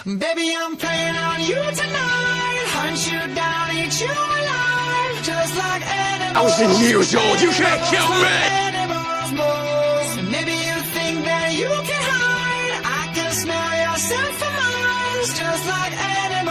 Baby, I'm playing on you tonight. Hunt you down, eat you alive. Just like animals. I was 10 years old. You can't kill me. Animals moves. Maybe you think that you can hide. I can smell yourself from miles. Just like animals.